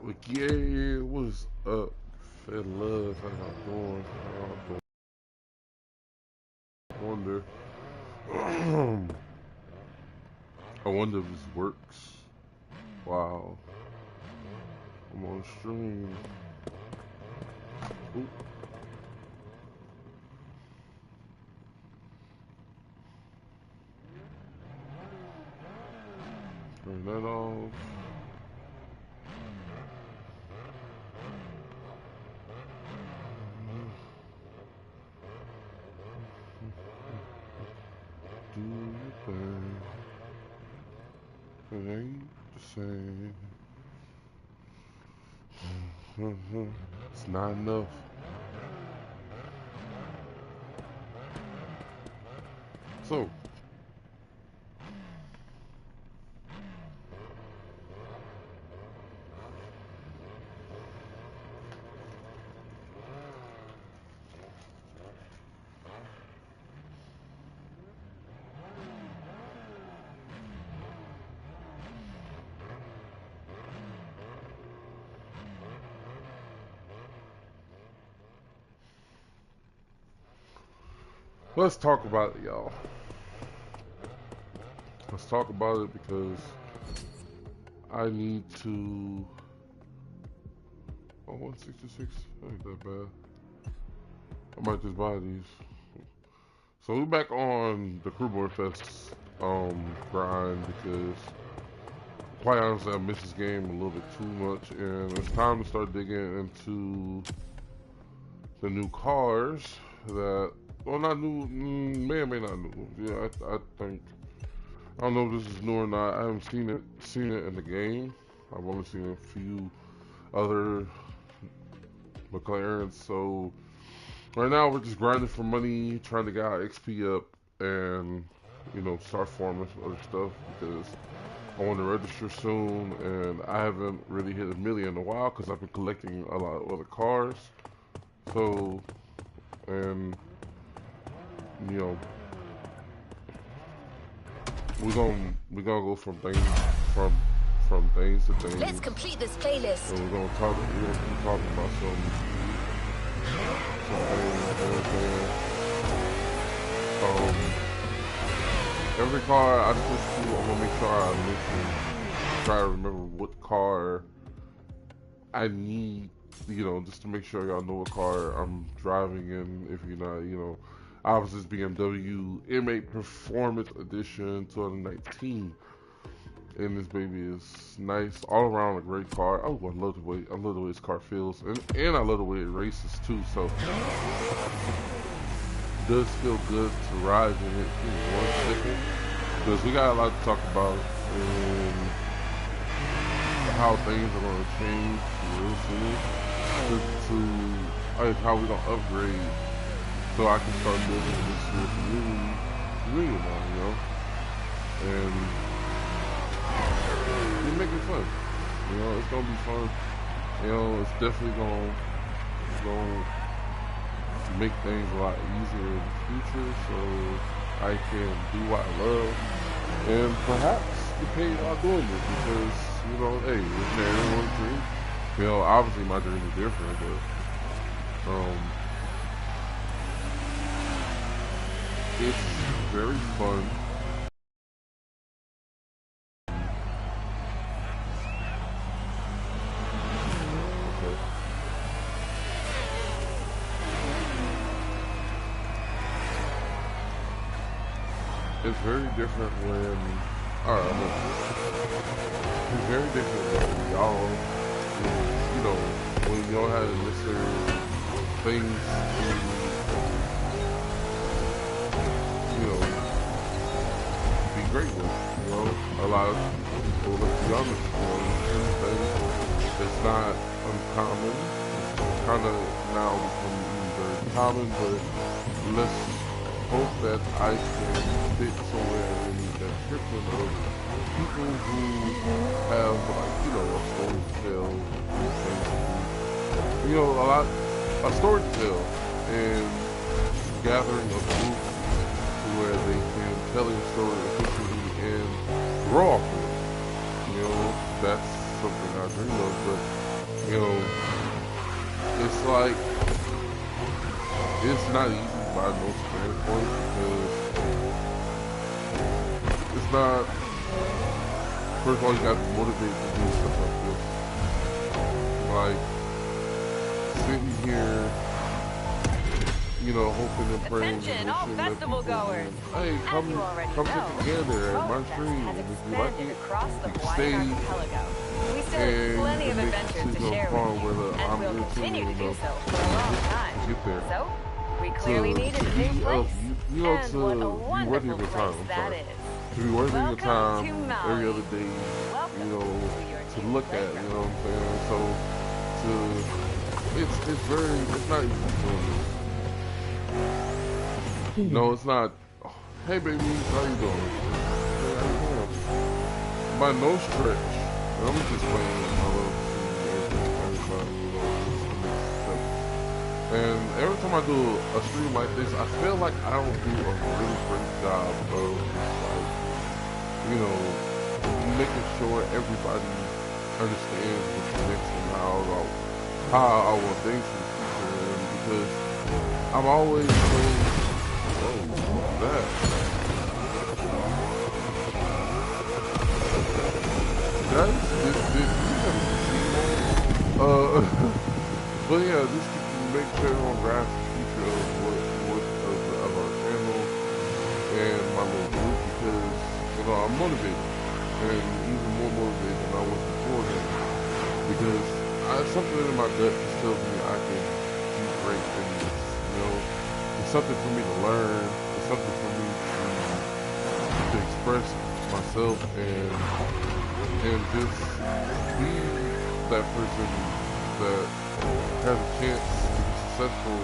Yeah, what's up, fellas? How y'all doing? I wonder. I wonder if this works. Wow, I'm on stream. Oop, turn that off. Do your thing. It ain't the same. It's not enough. So, let's talk about it, y'all. Let's talk about it because I need to. Oh, 166. Ain't that bad. I might just buy these. So we're back on the MOTORFEST grind because quite honestly I missed this game a little bit too much, and it's time to start digging into the new cars that, well, not new, may or may not new. Yeah, I think, I don't know if this is new or not. I haven't seen it in the game. I've only seen a few other McLarens. So right now we're just grinding for money, trying to get our XP up, and start farming some other stuff because I want to register soon, and I haven't really hit a million in a while because I've been collecting a lot of other cars. So, and you know, we're gonna go from things to things. Let's complete this playlist. So we're gonna keep talking about some things. Every car I switch to, I'm gonna make sure I try to remember what car I need, just to make sure y'all know what car I'm driving in. If you're not, obviously it's BMW M8 Performance Edition 2019. And this baby is nice, all around a great car. Oh, I love the way this car feels, and I love the way it races too. So it does feel good to ride in it. Give me 1 second, because we got a lot to talk about and how things are going to change real soon. To how we gonna upgrade, so I can start building this really now, and we make it fun. It's gonna be fun. It's definitely gonna make things a lot easier in the future, so I can do what I love and perhaps get paid while doing it, because hey, it's everyone's dream. Obviously my dream is different, but it's very fun. It's very different when, it's very different when y'all, when y'all have to listen things to, be great with, a lot of people, let's be honest, things, it's not uncommon, it's kind of now becoming very common, but let's hope that I can fit somewhere in that description of people who have, a story to tell, a story to tell, and gathering a group to where they can tell a story efficiently and grow off of it. That's something I dream of, but You know, it's like, it's not easy by no standpoint because it's not, first of all, you got to be motivated to do stuff like this. Like, sitting here, you know, hoping and praying. Attention, all festival goers! Hey, come together at my stream. If you like it, you can stay and We still have plenty of adventures to share with you, and we'll continue to do so for a long time. Get there. So, we clearly needed a new place, you know, and what a wonderful place that is. To be worth your time every other day, Welcome you know, to look at, you know what I'm saying? So, it's not easy doing this. No, it's not. Oh, hey, baby, how you doing? Hey, how you doing? By no stretch. I'm just playing with my little everybody, you know, and every time I do a stream like this, I feel like I don't do a really great job of just like, you know, making sure everybody understands the connection and how I want things to be future, because I'm always so, oh, what's that? But yeah, just to make sure everyone grasps the future of of our channel and my little group, because you know I'm motivated and even more motivated than I was beforehand, because something in my gut just tells me I can do great things. You know, it's something for me to learn. It's something for me to express myself and just be that person that has a chance to be successful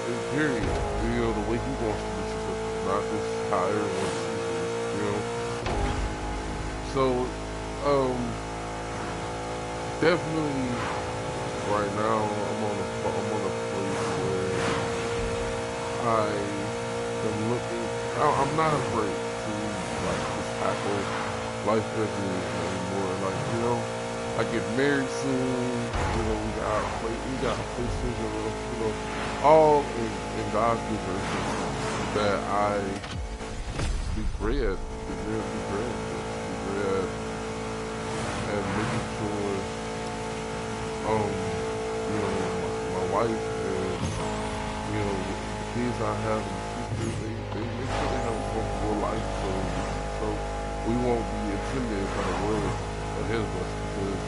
in period. You know, the way he wants to be successful, not just how everyone sees it, you know. So, definitely right now I'm on a place where I am looking, I'm not afraid to like just tackle life as it is anymore. Like, you know, I get married soon, you know, we got places, you know, all in God's good version that I be great at, and making sure, you know, my wife and, you know, the kids I have in the future, they make sure they have a comfortable life, so we won't be intimidated by the world ahead of us, because,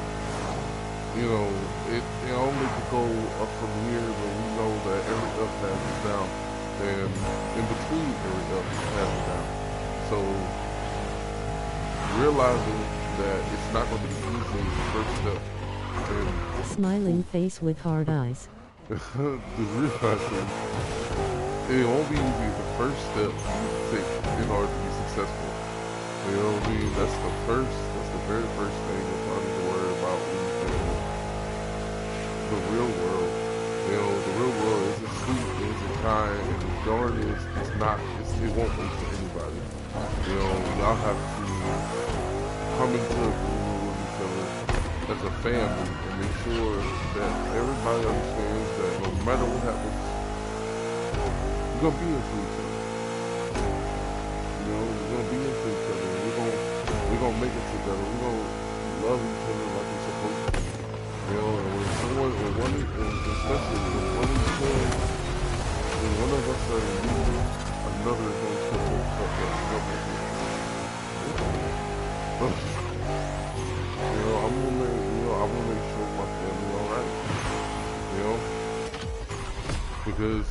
you know, it only could go up from here, but we know that every up has its down, and in between every up has its down. So realizing that it's not going to be easy is the first step. And smiling face with hard eyes. the realizing it won't be easy. The first step you take in order to be successful. You know what I mean? That's the very first thing that I need to worry about in the real world. You know, the real world isn't sweet, it isn't kind, and the darn it won't wait for anybody. You know, y'all have to come into agreement with each other as a family and make sure that everybody understands that no matter what happens, we're gonna be here for each other. You know, we're gonna be here for each other. We're gonna make it together. We're gonna love each other like we're supposed to. You know, and especially when one of us are in need, another is gonna step up. You know, I wanna make sure my family alright. You know, because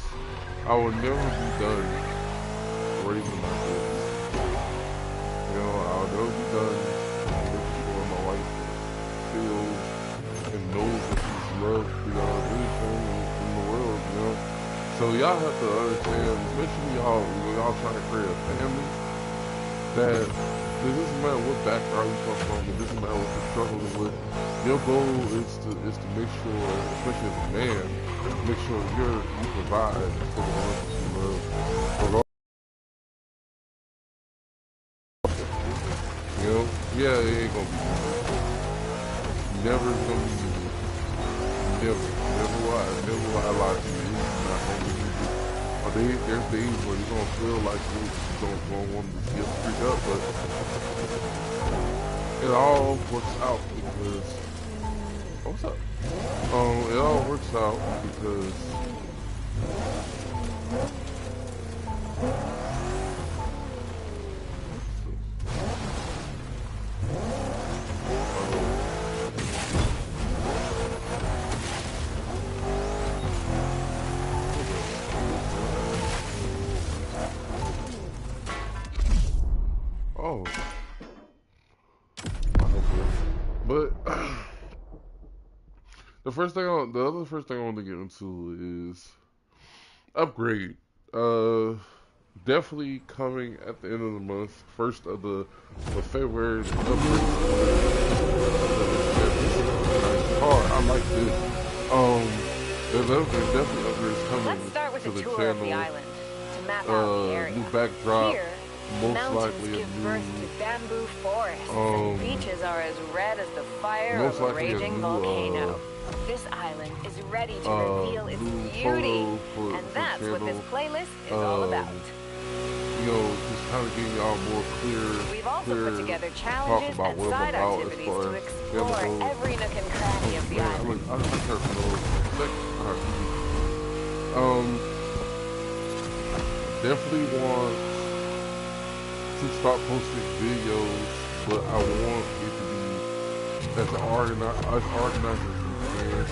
I will never be done raising my kids. You know, I'll never be done making sure my wife feels and knows that she's loved beyond anything in the world, you know. So y'all have to understand, especially y'all trying to create a family, that it doesn't matter what background you come from, it doesn't matter what you're struggling with. Your goal is to make sure, especially as a man, make sure you provide for the ones that you love. You know? Yeah, it ain't gonna be easy. never gonna be easy. Never will I lie to you. It's not gonna be easy. There's days where you're gonna feel like you don't want to get freaked up, but it all works out because what's up? It all works out because oh, but the other first thing I want to get into is upgrade. Definitely coming at the end of the month, first of the February upgrade. Nice car. I like this. There's definitely upgrades coming. Let's start with to a the tour channel. of the island to map out the area. New backdrop. Here, most mountains likely a give new. birth to bamboo forests, and beaches are as red as the fire of a raging volcano. This island is ready to reveal its beauty, and that's what this playlist is all about. You know, just kind of getting y'all more clear. We've also put together challenges and side activities to explore every nook and cranny of the island. Definitely want to start posting videos, but I want it to be as organized as we can.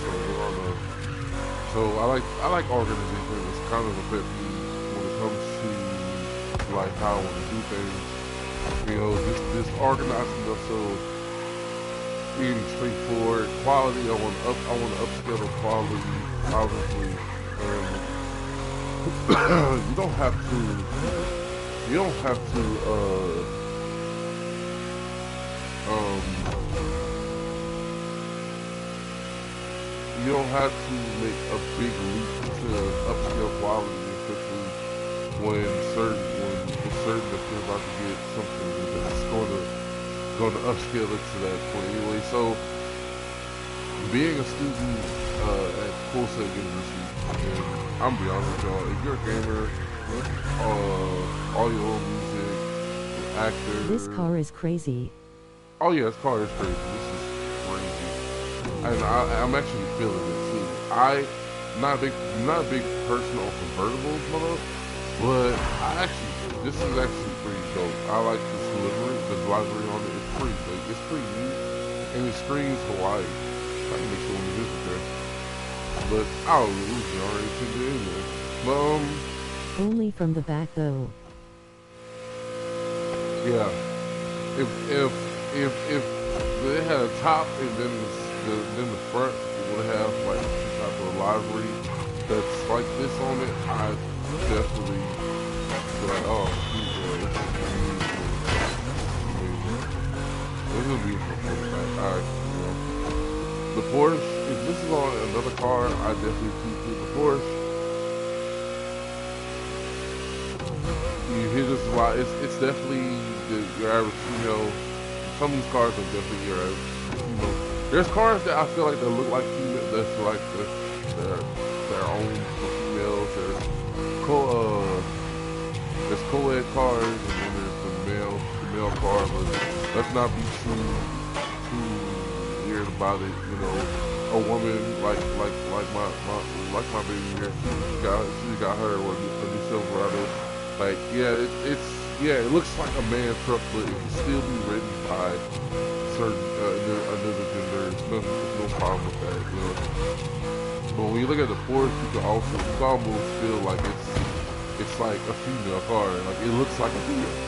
So I like organization. It's kind of a bit when it comes to like how I want to do things. You know, just organizing stuff so being straightforward. Quality, I want to upscale the quality, obviously. You don't have to you don't have to make a big leap to upscale quality, especially when certain that you're about to get something that's going to upscale it to that point anyway. So being a student at Full Sail University, and I'm be honest with y'all, if you're a gamer, all your own music, actor. This car is crazy. Oh yeah, this car is crazy. This is crazy, and I'm actually feeling it too. I'm not a big person on convertibles, but this is actually pretty dope. I like this livery, the livery on it. It's pretty neat, and it screams Hawaii. I can make sure when it is there. But I'll lose it already to the anyway. But only from the back though. Yeah. If they had a top and then the front would have like some type of livery that's like this on it, I definitely be like, oh, this is beautiful for the back. The Porsche, if this is on another car, I definitely keep the Porsche. You hear this a lot. It's definitely your average female. Some of these cars are definitely your average female. There's cars that I feel like that look like female. That's like their own for females. There's co-ed cars, and then there's the male car. But let's not be too weird about it. You know, a woman like my baby here. She got her a new Silverado. Like, yeah, it looks like a man truck, but it can still be ridden by certain another gender. There's no problem with that, you know. But when you look at the Porsche, you can almost feel like it's like a female car. Like it looks like a female.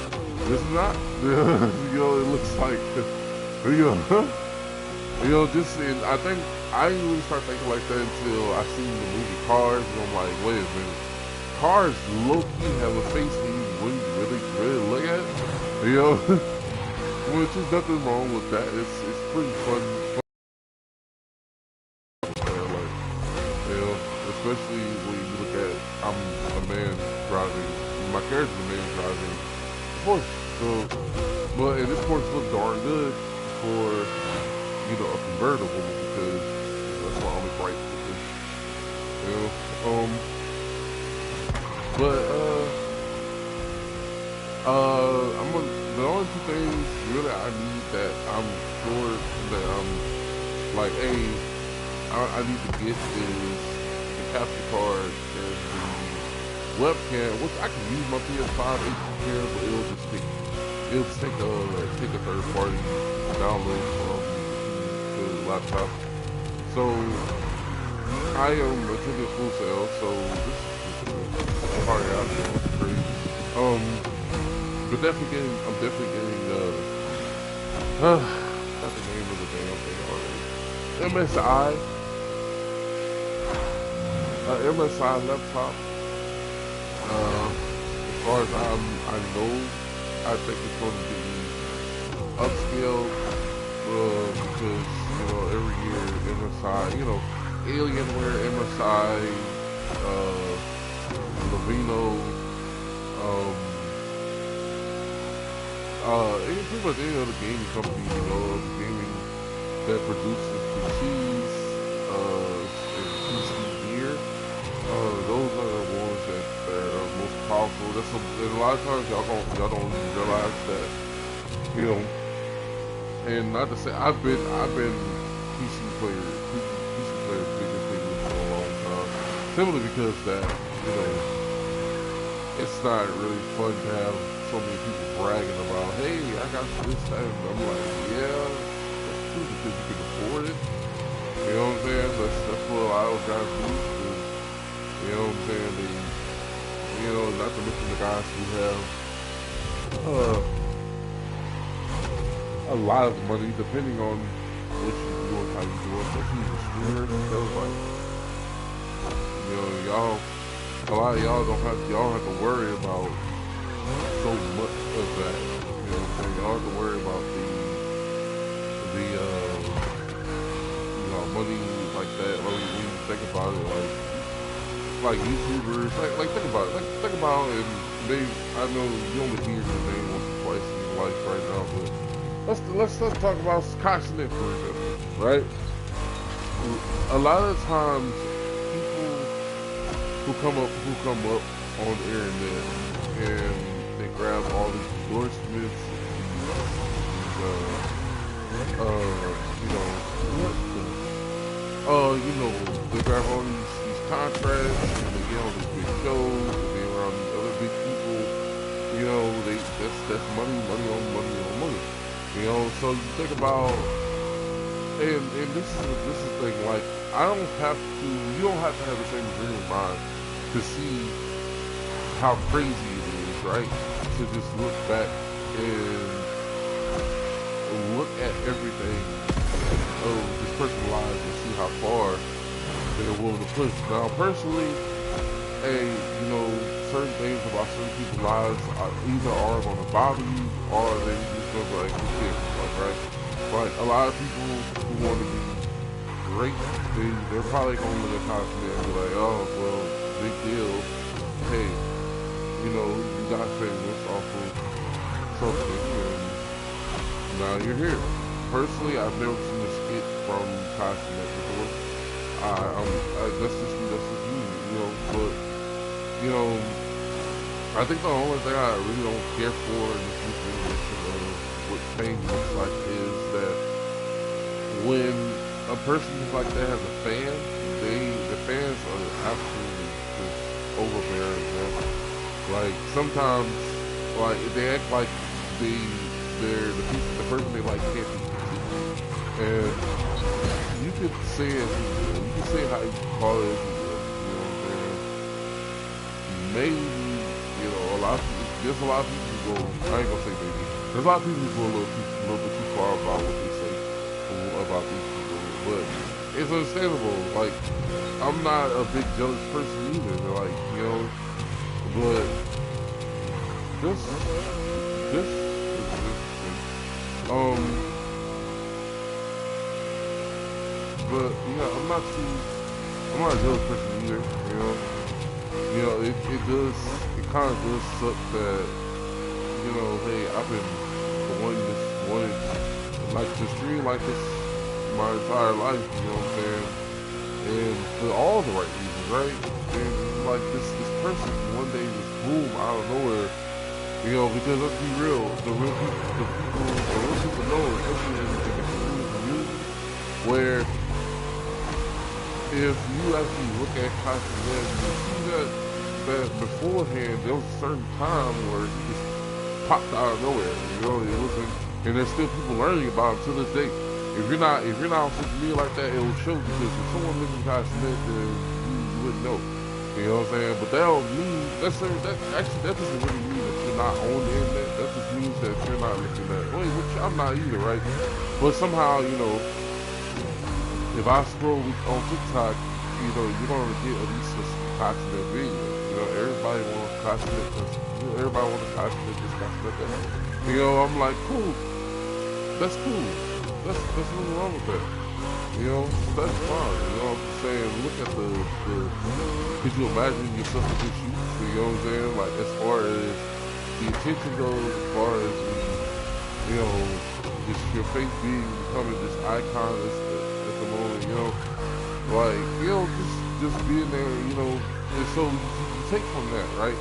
This is not, you know. It looks like, and I think I didn't really start thinking like that until I seen the movie Cars, and I'm like, wait a minute. Cars low-key have a face that you wouldn't really look at, you know. Which is nothing wrong with that. It's pretty fun. Like, you know, especially when you look at I'm a man driving. My character's a man driving Porsche. So, but and this Porsche looks darn good for you know, a convertible because that's my only gripe with it. You know, but I'm gonna, the only two things really I need that I'm sure that I'm like, hey, I need to get is the capture card and the webcam, which I can use my PS5 HD cam, but it'll just take a third party download from the laptop. So I am attending Full Sail, so this is hard out there. Crazy. But I'm definitely getting not the name of the damn thing already. MSI laptop. As far as I know, I think it's going to be upscaled because, you know, every year MSI, you know, Alienware, MSI, Levino, pretty much any other gaming company, you know, gaming that produces PCs, and PC gear, those are the ones that are most powerful. And a lot of times y'all don't realize that, you know. And not to say I've been PC player biggest thing for a long time, simply because that, you know, it's not really fun to have so many people bragging about, hey, I got this, that, and I'm like, yeah, that's true because you can afford it. You know what I'm saying? That's what a lot of guys do. You know what I'm saying? They, you know, not to mention the guys who have a lot of money, depending on what you do and how you do it. Especially the streamers, because like, you know, a lot of y'all don't have to worry about so much of that. You know what I'm saying? Y'all have to worry about the you know, money like that. Like when you think about it, like YouTubers, like think about it. Think about it, and maybe I know you only hear his name once or twice in your life right now, but let's talk about Skynet for example, right? A lot of times people who come up on the internet and they grab all these endorsements, you know, they grab all these contracts and they get on these big shows and they around these other big people. You know, that's money on money. You know, so you think about, and this is the thing, like, you don't have to have the same dream of mine to see how crazy it is, right? To just look back and look at everything of this person's lives and see how far they're willing to push. Now, personally, hey, you know, certain things about certain people's lives either are going to bother you or they just going to be like, who cares, like, right? Like, a lot of people who want to be great, they're probably going to look at Cosme and be like, oh, well, big deal. Hey, you know, you got famous off of something, and now you're here. Personally, I've never seen a skit from Cosme before. That's just me, you know, but, you know, I think the only thing I really don't care for in this new generation of what fame looks like is that when a person like that has a fan, the fans are absolutely just overbearing, man. Like, sometimes, like, they act like they're the person they like can't be considered. And you could say it, you can say how you call it, you know what I'm saying? Maybe, you know, there's a lot of people who go, I ain't gonna say maybe, there's a lot of people who go a little bit too far about what they say about these people, but it's understandable. Like, I'm not a big jealous person either, like, you know, but this but yeah, I'm not a jealous person either, you know. You know, it kind of does suck that, you know, hey, I've been wanting like to stream like this my entire life, you know what I'm saying? And for all the right reasons, right? And like this person one day just boom out of nowhere, you know, because let's be real, the real people know, especially in the community, where if you actually look at Castaneda, you see that beforehand there was a certain time where he just popped out of nowhere. You know, it wasn't, and there's still people learning about him to this day. If you're not on social media like that, it will show, because if someone lives in Castaneda, then you wouldn't know. You know what I'm saying? But that don't mean that doesn't really mean that you're not on the internet. That just means that you're not looking at. Wait, which I'm not either, right? But somehow, you know, if I scroll on TikTok, you know, you're gonna get at least a content video. You know, everybody wants content. Everybody wants content. This content, that. You know, I'm like, cool. That's cool. That's nothing wrong with that. You know, that's fine. You know what I'm saying? Look at the could you imagine yourself in this shoot? You know what I'm saying? Like, as far as the attention goes, as far as you know, just your face becoming this icon at the moment, you know, like, you know, just being there, you know, and so you take from that, right?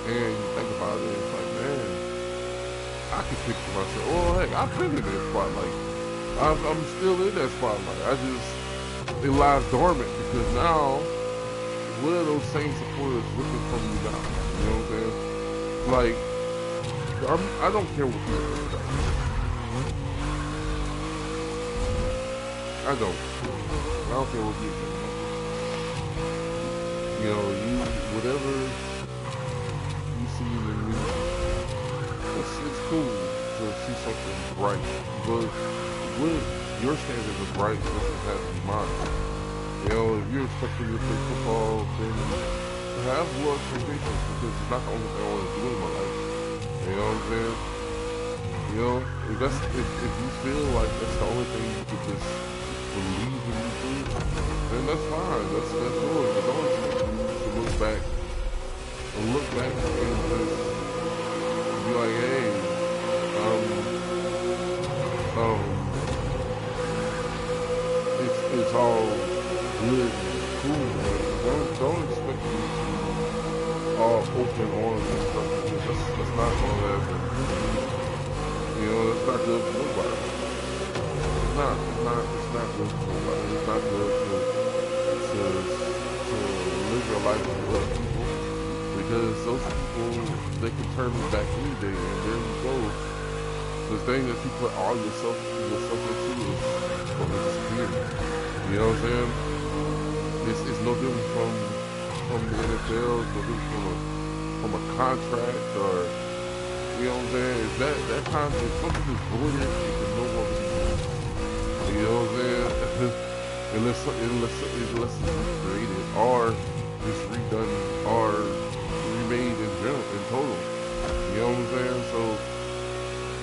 And you think about it, it's like, man, I can picture myself. Oh, heck, I've been in that spotlight. I'm still in that spotlight. It lies dormant, because now, what are those same supporters looking from you now? You know what I'm saying? Like, I don't care what people think about me. I don't care what people think about me. You know, whatever you see in the news, it's cool to see something bright, but what your standards of bright doesn't have to be mine. You know, if you're expecting to play football, then have more expectations, because it's not the only thing I want to do in my life. You know what I'm saying? You know, if you feel like that's the only thing you could just believe in you do, then that's fine. That's yours. It's always to look back and just be like, hey, it's all good and cool, but don't expect me to all open arms and stuff, because that's not gonna happen. You know, that's not good for nobody. It's not good for nobody. It's not good to live your life with other people, because those people, they can turn you back any day, and there you go. The thing that you put all yourself into is going to disappear. You know what I'm saying? It's no different from the NFL. It's no different from a contract, or, you know what I'm saying? If that contract, if something is voided, it can no longer be used. You know what I'm saying? unless it's created or just redone or remade in total. You know what I'm saying? So,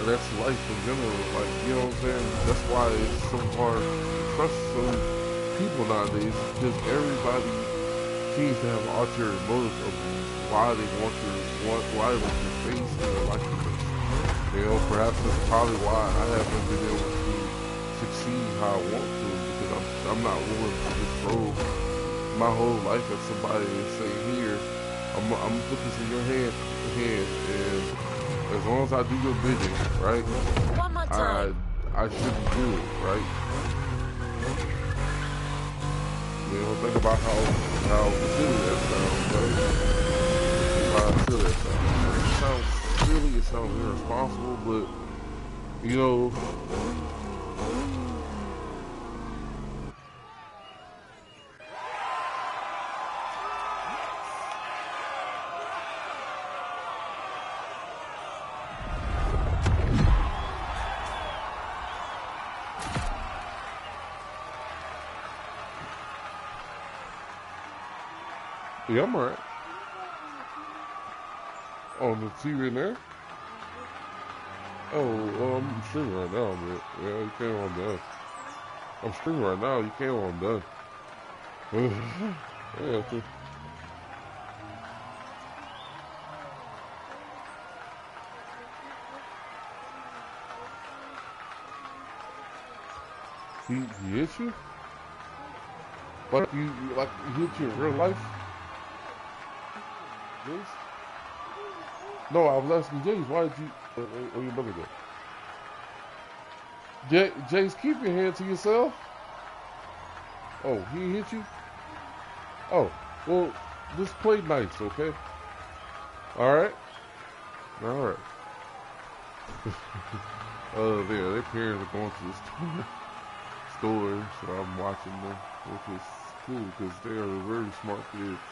and that's life in general. Like, you know what I'm saying? That's why it's so hard to trust some people nowadays, because everybody seems to have ulterior motives of why they want your face and their likeness. You know, perhaps that's probably why I haven't been able to succeed how I want to, because I'm not willing to just throw my whole life at somebody and say, here, I'm gonna put this in your hand, and as long as I do your bidding, right? One more time. I shouldn't do it, right? You know, think about how silly that sounds, right? How silly that sounds. It sounds silly, it sounds irresponsible, but, you know, yeah, I'm alright. On the TV in there? Oh, well, I'm streaming right now, man. Yeah, you can't while I'm done. I'm streaming right now, you can't while I'm done. Yeah, too. He hit you? Like he hit you in real life? Jace? No, I was asking Jace, why did you where your brother go? Jace, keep your hand to yourself. Oh, he hit you? Oh, well, just play nice, okay? Alright? Alright. Their parents are going to the store, so I'm watching them, which is cool because they are very smart kids,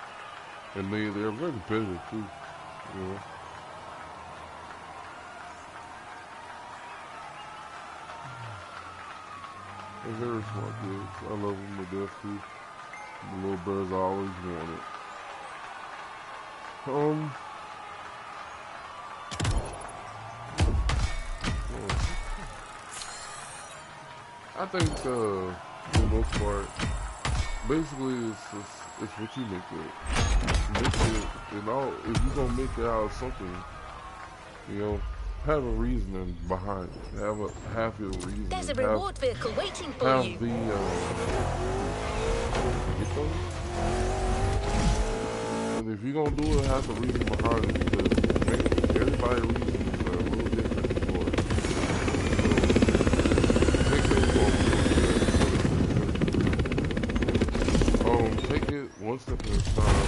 and they're very competitive too, you know. They're very smart kids. I love them to death too. The little brothers I always wanted. I think for the most part, basically it's what you make it. Make it, you know, if you're gonna make it out of something, you know, have a reasoning behind it. Have your reason. There's a reward vehicle waiting for have you. And if you're gonna do it, have the reason behind it because everybody's reasons are a little different for it. So take it one step at a time.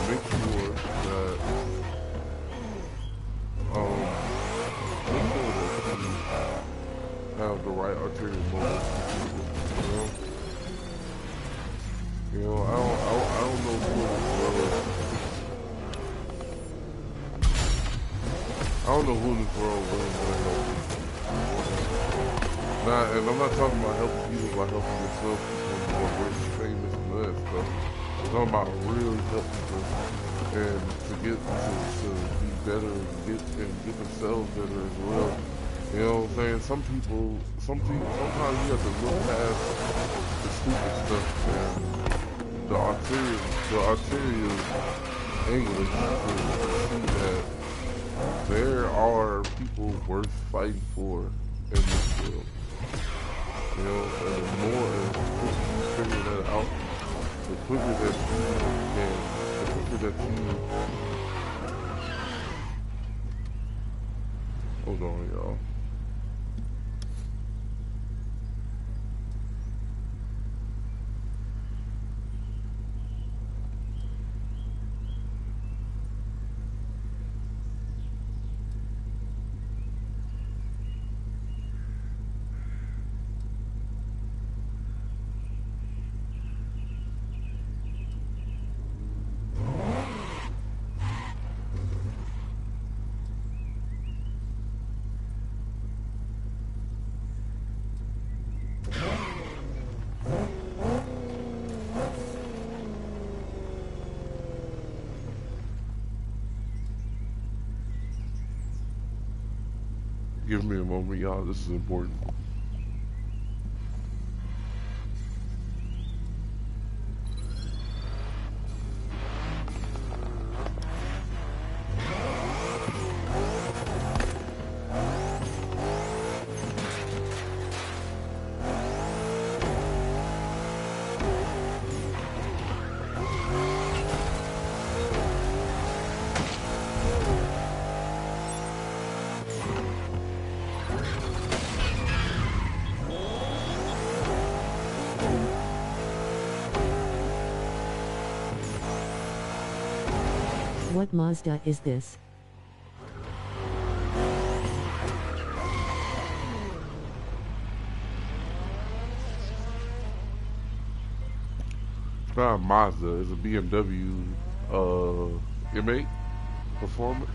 Make sure that you have the right arterial motive. You know, I don't know who in this world. I don't know who in this world really want to help you. And I'm not talking about helping people by helping yourself become more rich, famous, and all that stuff. I'm talking about really help people and to get to be better and get themselves better as well. You know what I'm saying? Sometimes you have to look past the stupid stuff and the arterial English to see that there are people worth fighting for in this world. You know, and the more and the quicker you figure that out, the quicker that you hold on, y'all. Give me a moment, y'all. This is important. What Mazda is this? It's not a Mazda, it's a BMW M8 Performance.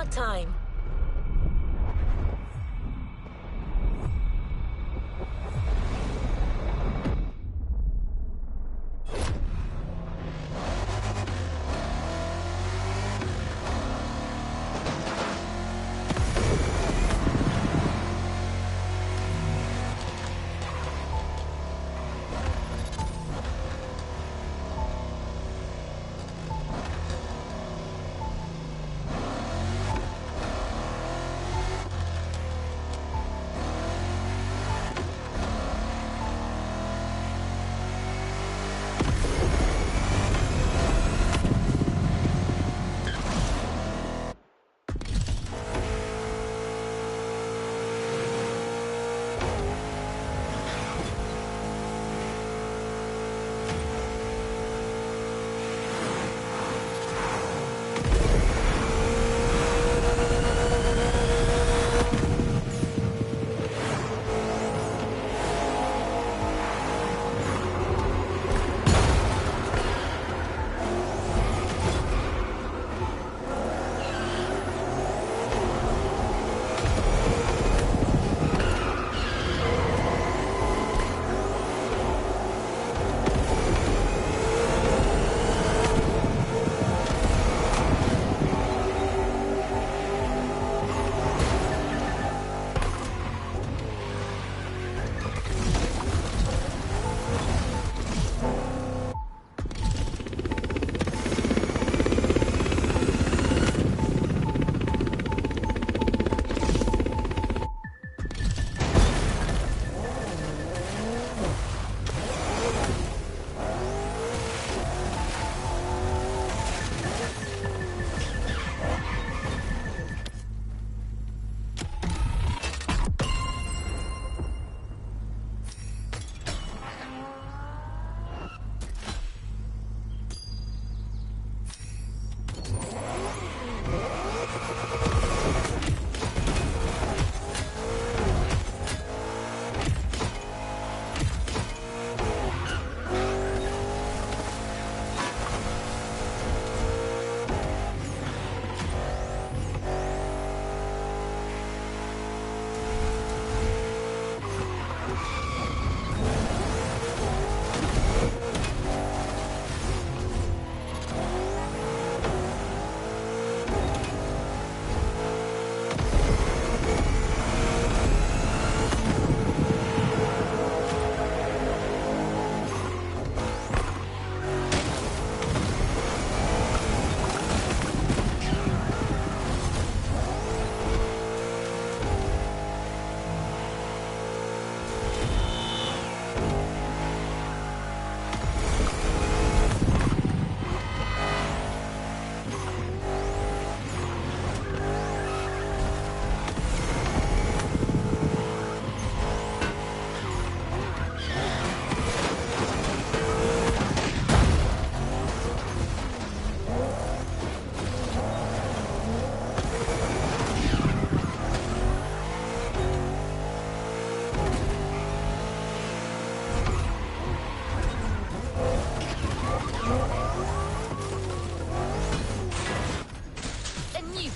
Start time.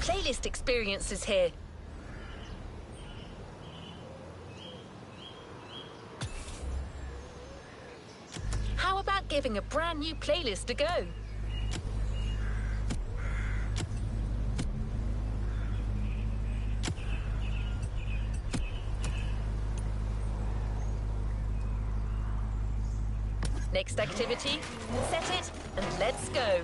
Playlist experiences here. How about giving a brand new playlist a go? Next activity, set it and let's go.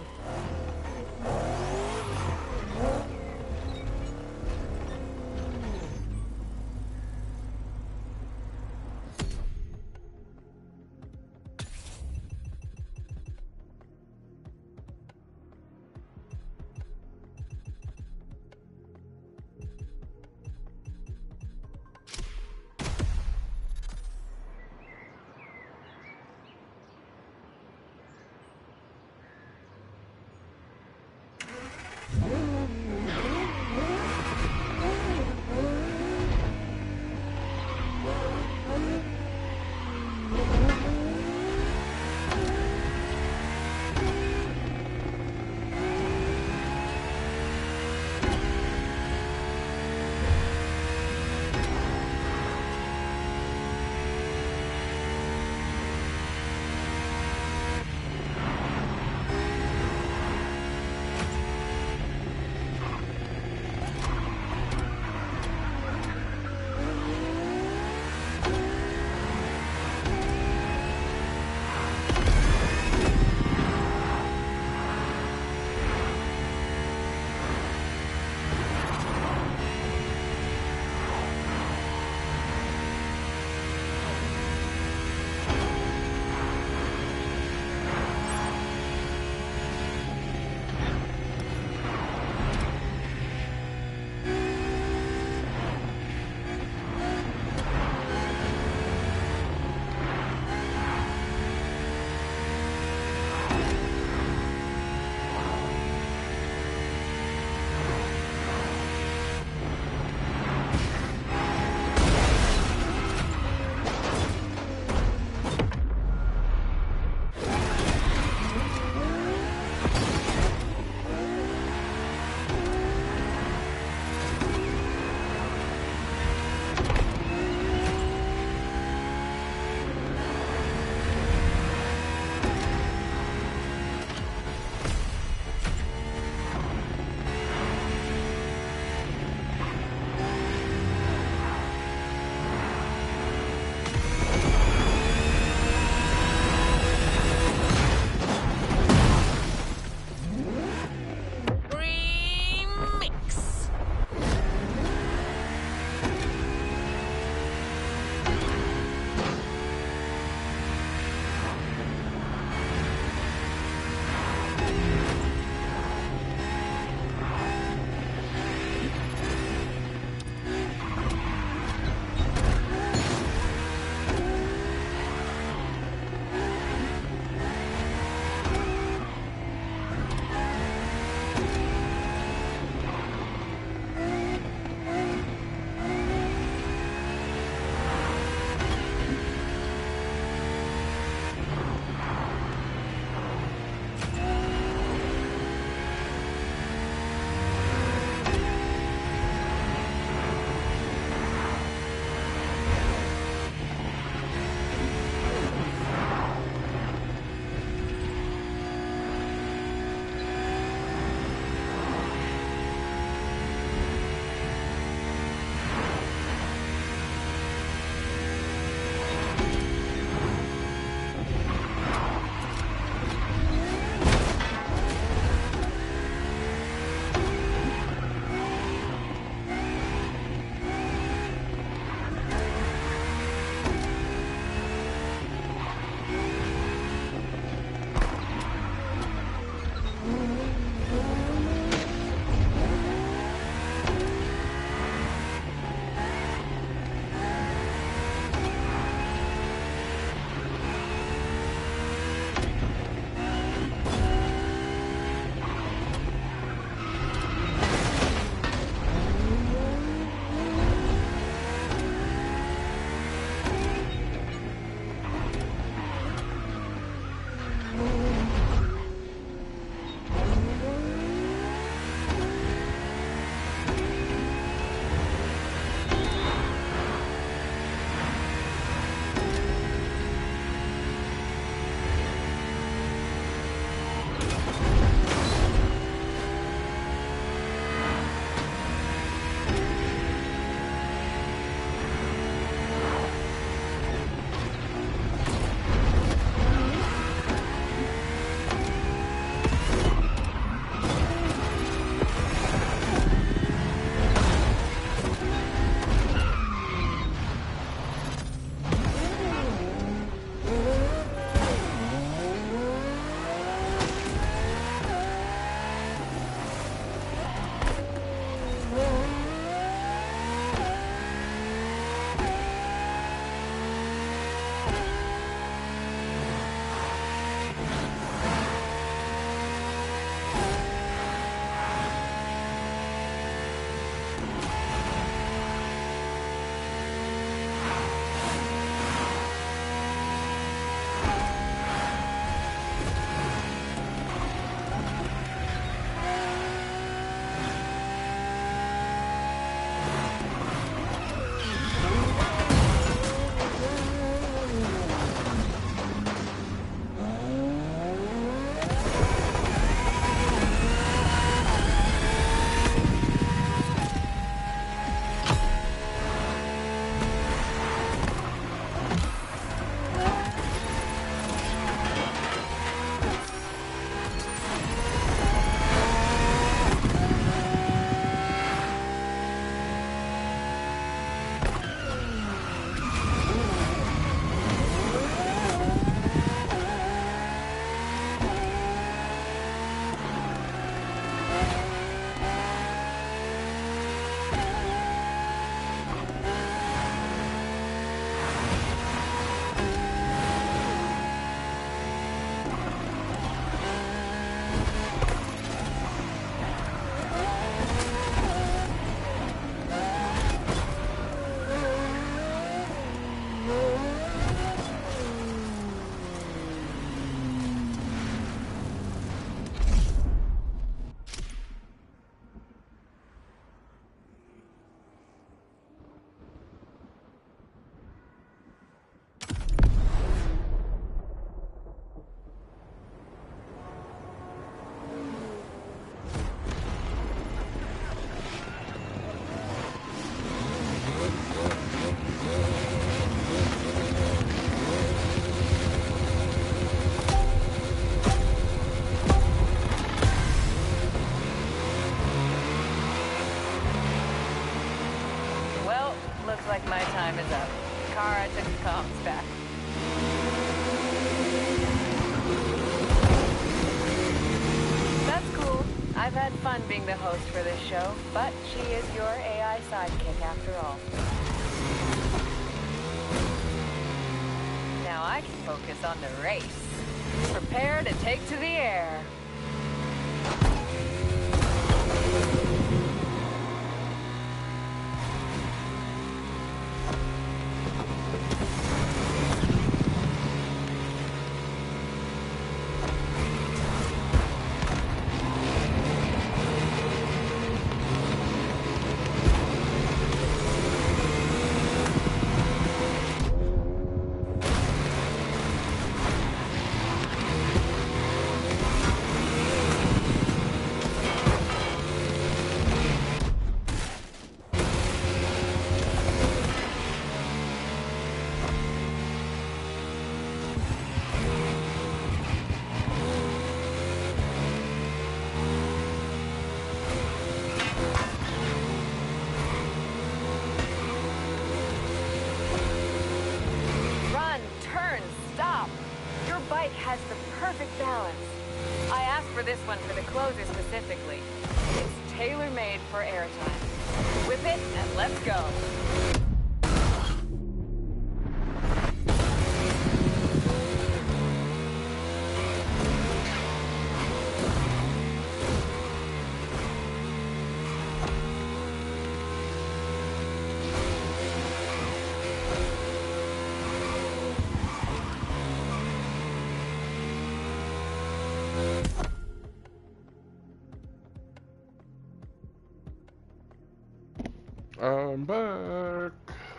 I've had fun being the host for this show, but she is your AI sidekick after all. Now I can focus on the race. Prepare to take to the air. Has the perfect balance. I asked for this one for the closer specifically. It's tailor-made for airtime. Whip it and let's go. I'm back.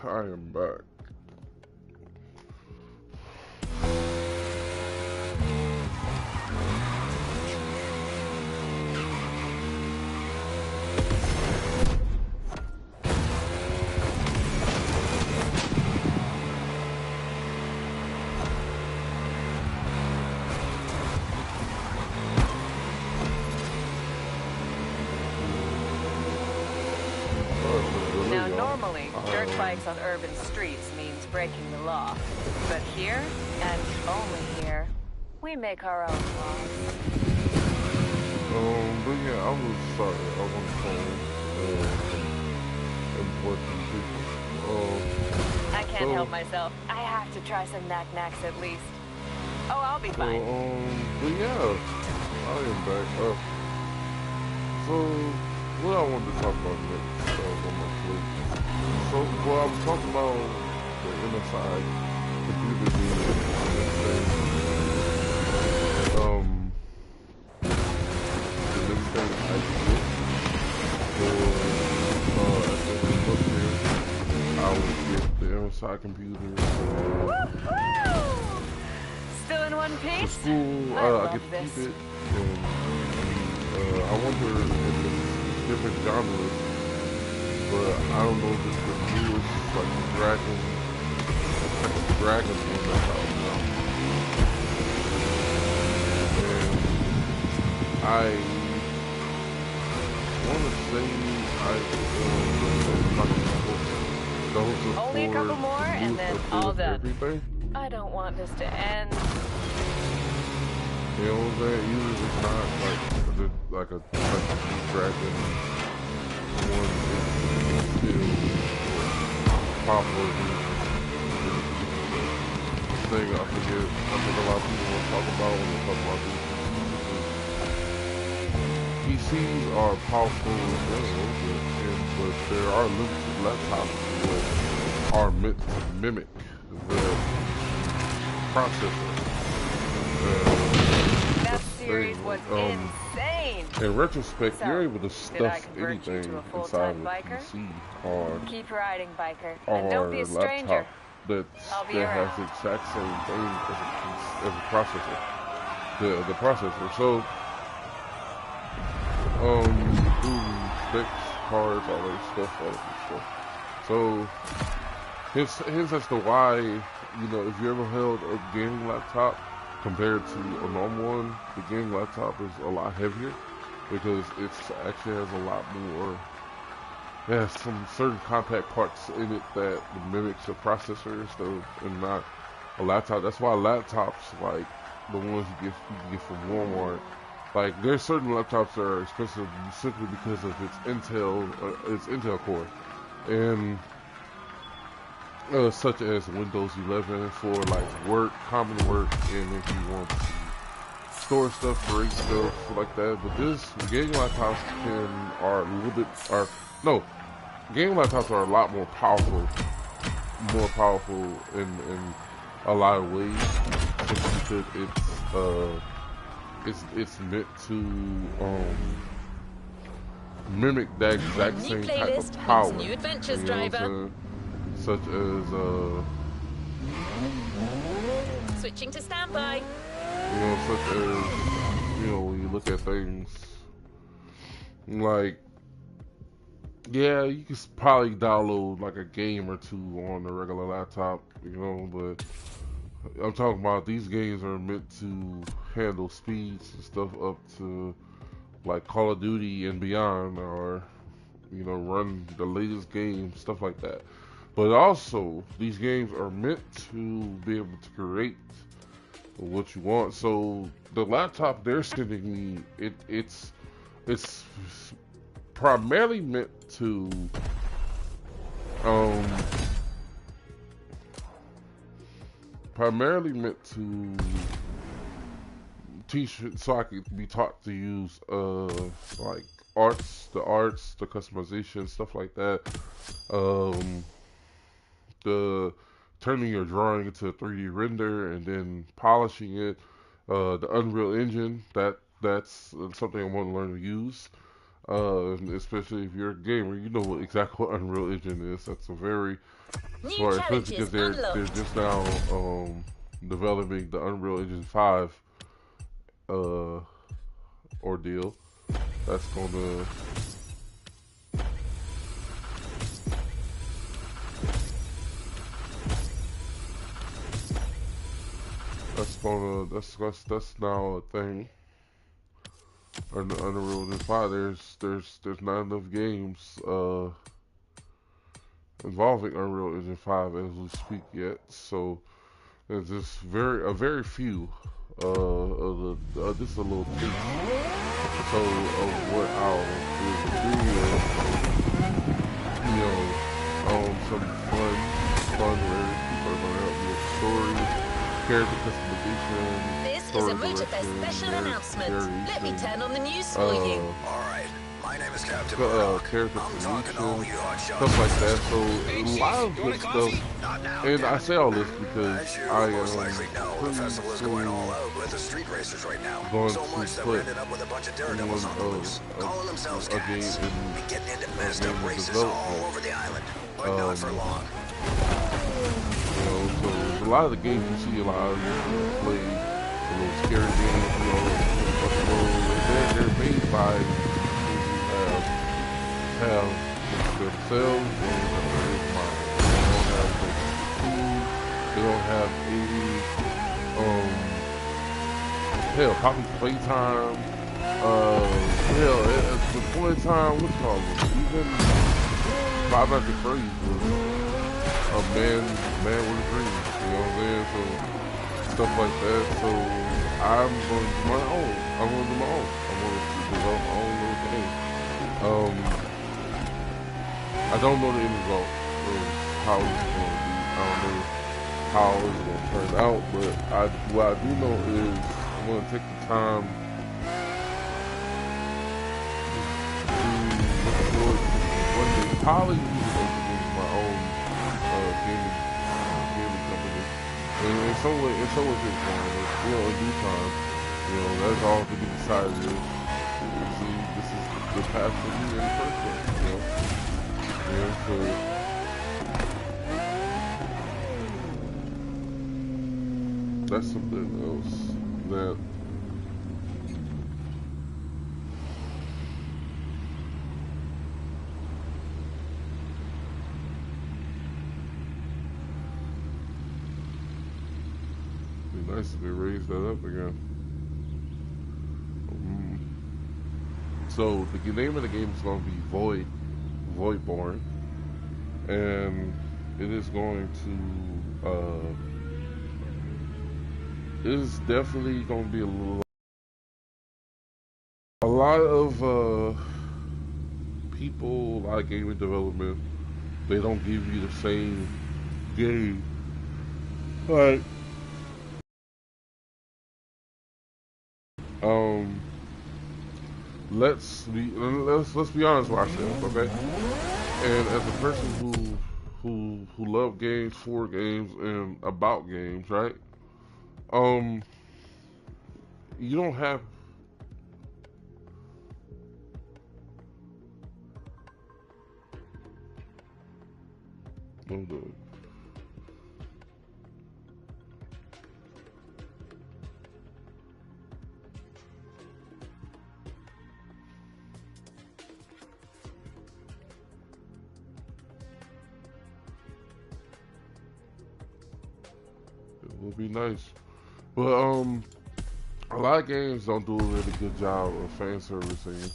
I am back. Dirt bikes on urban streets means breaking the law. But here, and only here, we make our own laws. But yeah, I was sorry. I was on the phone. Important people. I can't help myself. I have to try some knack-knacks at least. Oh, I'll be fine. But yeah, I am back. So, what I wanted to talk about next on my plate. So, well, I was talking about the MSI computer being the next thing I get for, I would get the MSI computer. Woo-hoo! Still in one piece? For school, I get to keep it, and I wonder if it's different genres. But I don't know if it's the newest, like the dragon one that's out now. And I want to say only a couple more and then all done. Everything. I don't want this to end. You know what I'm saying? Usually it's not like a dragon one is still popular. Thing I think a lot of people want to talk about when they talk about these PCs are powerful as well, but there are limited laptops that are meant to mimic the processor. That series was insane. In retrospect, you're able to stuff anything inside of a PC or keep riding, biker, and don't be a stranger. That has the exact same thing as a processor. The processor. So, specs, cards, all that stuff. So, hence as to why, you know, if you ever held a gaming laptop compared to a normal one, the gaming laptop is a lot heavier because it actually has a lot more. It has some certain compact parts in it that mimics a processor and not a laptop. That's why laptops, like the ones you get from Walmart, Like there's certain laptops that are expensive simply because of its Intel core, and such as Windows 11 for like work, common work, and if you want to store stuff, create stuff like that. But this gaming laptops are a little bit no, gaming laptops are a lot more powerful in a lot of ways, just because it's meant to mimic that exact same type of power. New adventures, you know driver. Such as Switching to standby. such as when you look at things like, yeah, you can probably download like a game or two on a regular laptop, but I'm talking about these games are meant to handle speeds and stuff up to like Call of Duty and beyond, or run the latest game, stuff like that. But also, these games are meant to be able to create what you want. So the laptop they're sending me, it's primarily meant to teach, so I could be taught to use like the customization, stuff like that. The turning your drawing into a 3D render and then polishing it. The Unreal Engine, that's something I want to learn to use. Especially if you're a gamer, you know exactly what Unreal Engine is. That's a very smart, especially because they're just now developing the Unreal Engine 5 ordeal. That's gonna that's now a thing. Under Unreal Engine 5, there's not enough games involving Unreal Engine 5 as we speak yet. So there's just a very few just a little taste. So of what I'll be able to do is, some fun where people are gonna help me with stories, character customization. This is a MOTORFEST special announcement. Let me turn on the news for you. Alright, my name is Captain character creation, stuff like that. So a lot of good stuff, and I say all this because I am pretty soon going to put a game in development. So a lot of the games you see, a lot of you play a little scary games, they're made by people who have themselves and they don't have any hell, Poppy Playtime, hell, at the point in time, what's called even Five Nights at Freddy's was a man with a dream, So stuff like that. So I'm going to do my own. I'm going to develop my own little thing. I don't know the end result of how it's going to be. I don't know how it's going to turn out, but what I do know is I'm going to take the time to look forward to one day probably opening my own gaming company. And in some way it's going, in due time, that's all to be decided. See, this is the path for me in the first place, so that's something else that be nice if they raise that up again. So the name of the game is going to be Voidborn, and it is going to it is definitely going to be a little lot of people, a lot of gaming development, they don't give you the same game. Like, let's be honest with ourselves, okay? And as a person who love games, for games, and about games, right? You don't have. Hold on. It would be nice, but a lot of games don't do a really good job of fan servicing.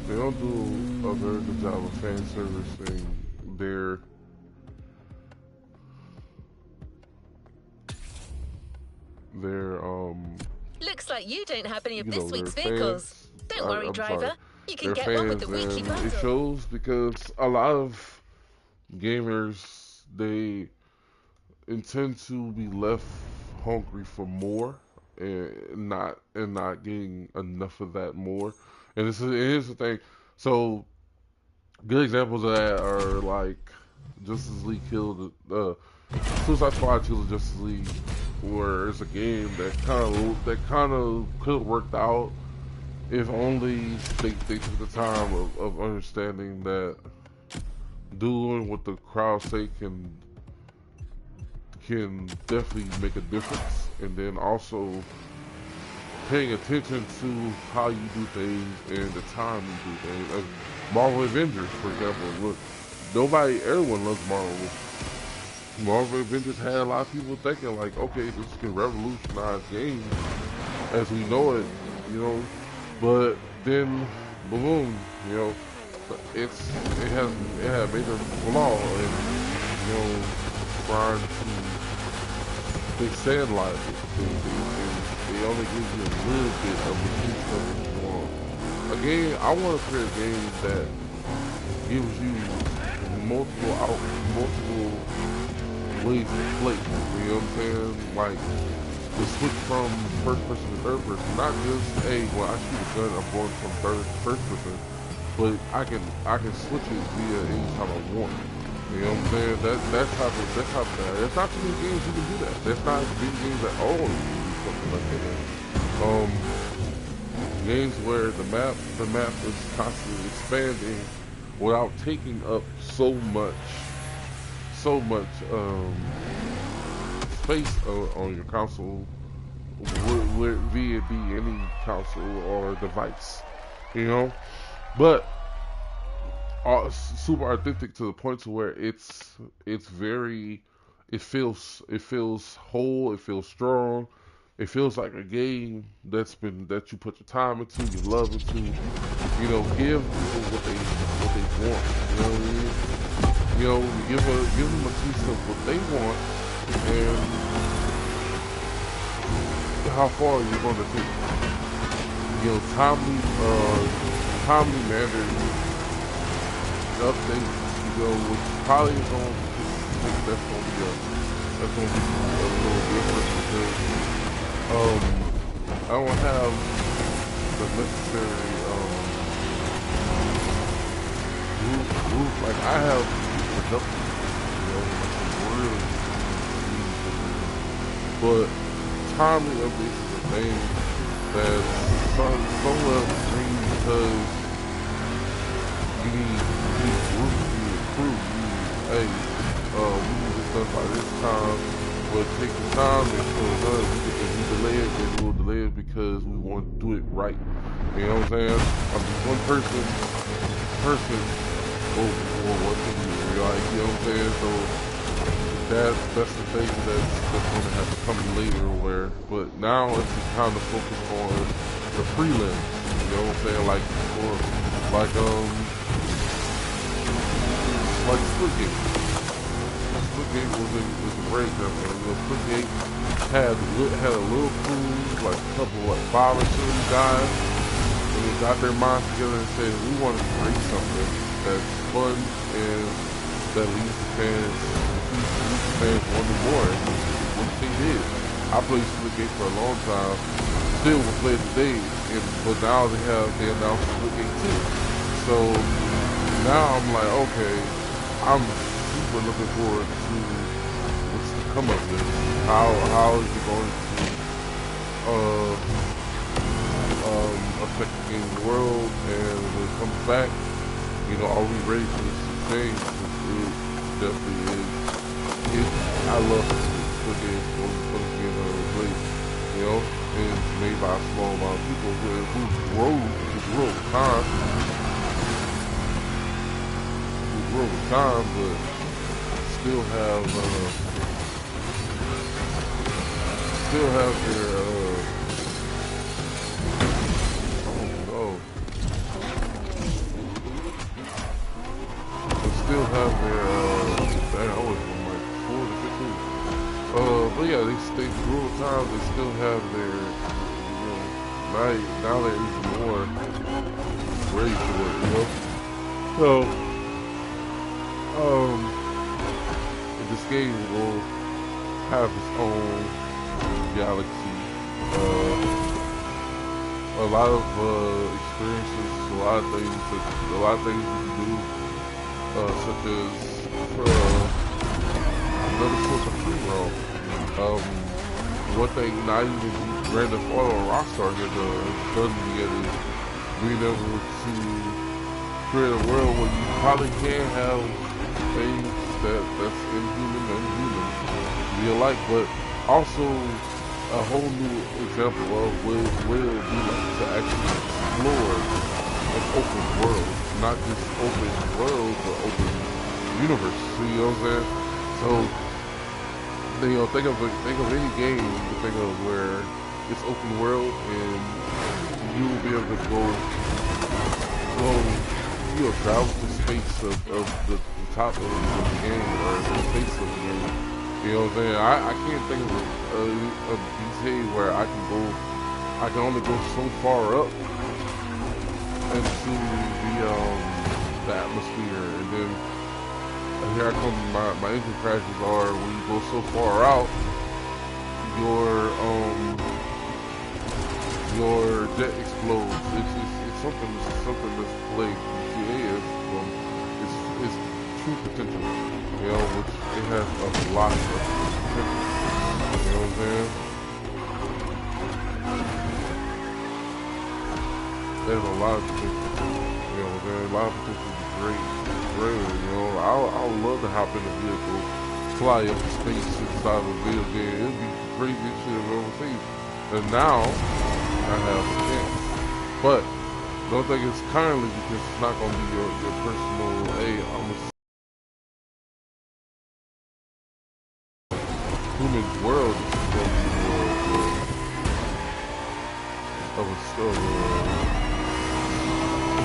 They don't do a very good job of fan servicing their Looks like you don't have any of this week's their vehicles. fans. Don't worry, I'm driver. sorry. You can Their get one with the fans, weekly and bundle. it shows because a lot of gamers, they intend to be left hungry for more and not getting enough of that more. And here's the thing. So good examples of that are like Justice League killed Suicide Squad killed Justice League, where it's a game that kind of could have worked out if only they took the time of understanding that doing what the crowd say can definitely make a difference, and then also paying attention to how you do things and the time you do things. Like Marvel Avengers, for example. Look, everyone loves Marvel. Marvel Avengers had a lot of people thinking like, okay, this can revolutionize games as we know it, you know. But then, boom, you know, it had major flaw in, you know, trying to. They say a lot of it. They only give you a little bit of the piece of what you want. Again, I want to create a game that gives you multiple ways to play. You know what I'm saying? Like the switch from first person to third person. Not just, hey, when I shoot a gun, I'm going from first person, but I can switch it via any time I want. You know what I'm saying? That's how there's not too many games you can do that. There's not video games at all you can do something like that. Games where the map is constantly expanding without taking up so much space on your console, via be any console or device, you know. But super authentic to the point to where it feels whole, it feels strong, it feels like a game that you put your time into, your love into, you know. Give people what they want, you know what I mean? You know, give them a piece of what they want, and how far you're going to take. You know, timely manner updates, you know, which probably is going to think that's going to be a little different, because I don't have the necessary group. Like I have production, you know, like really easy, but timely updates is a thing that's somewhat extreme, because you need group, you need crew, you need, hey, we need this done by this time, but take the time and so done. If we delay it, then we'll delay it because we want to do it right. You know what I'm saying? I'm just one person or what can you, like, you know what I'm saying? So that's the thing that's gonna have to come later, where, but now it's just time to focus on the prelims. You know what I'm saying? Like Split Game. Splitgate was a great example. You know, Splitgate had a little crew, like a couple, like 5 or 6 guys, and they got their minds together and said, we want to create something that's fun and that leaves the fans wanting more. And what they did. I played Splitgate for a long time, still will play it today, but now they announced Splitgate 2. So now I'm like, okay, I'm super looking forward to what's to come of this. How is it going to affect the gaming world, and when it comes back, you know, are we ready for this to change? It definitely is. I love the game for the game that I play. You know, and it's made by a small amount of people who grow with time. With time, but still have their dang, I was from like 4 to 15. But yeah, they grew with time. They still have their, you know, now they're even more ready for it, you know. So. This game will have its own galaxy. A lot of experiences, a lot of things you can do, such as another source of free roam. One thing not even Grand Theft Auto or Rockstar has done yet is being able to create a world where you probably can have things that's inhuman and human be alike, but also a whole new example of what it would be like to actually explore an open world, not just open world, but open universe. You know what I'm saying? So, you know, think of any game you think of where it's open world and you will be able to go, you know, travel to space of the top of the game, or the space of the game. You know what I'm saying? I can't think of a GTA where I can only go so far up into the atmosphere, and then here I come, my engine crashes are when you go so far out, your jet explodes. It's something that's played GTA is. It's true potential, you know, which it has a lot of potential. You know what I'm saying? There's a lot of potential. You know what I'm saying? A lot of potential is great. You know, I would love to hop in a vehicle, fly up to space inside of a video game. It'd be the craziest shit I've ever seen. And now I have a chance. But don't think it's currently, because it's not gonna be your personal, hey, I'm a human world. This is gonna be more of a story,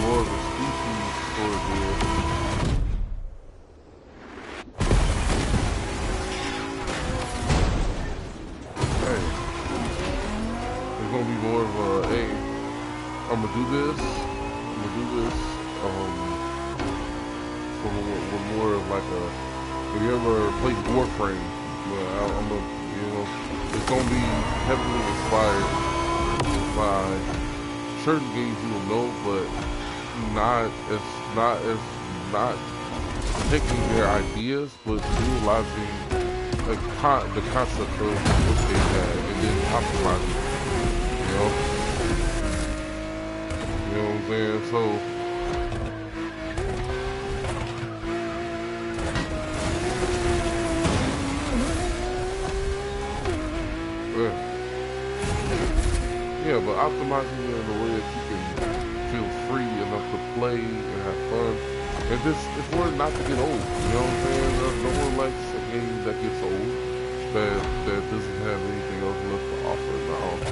more of a species sort of deal. Hey, it's gonna be more of a, hey, I'm gonna do this, for more of like a, if you ever played Warframe, you know, it's gonna be heavily inspired by certain games you will know, but not taking their ideas, but utilizing the concept of what they had and then optimizing it, you know? You know what I'm saying? So, yeah, but optimizing it in a way that you can feel free enough to play and have fun. And just, it's for it not to get old, you know what I'm saying? No one likes a game that gets old, that doesn't have anything else left to offer. Now,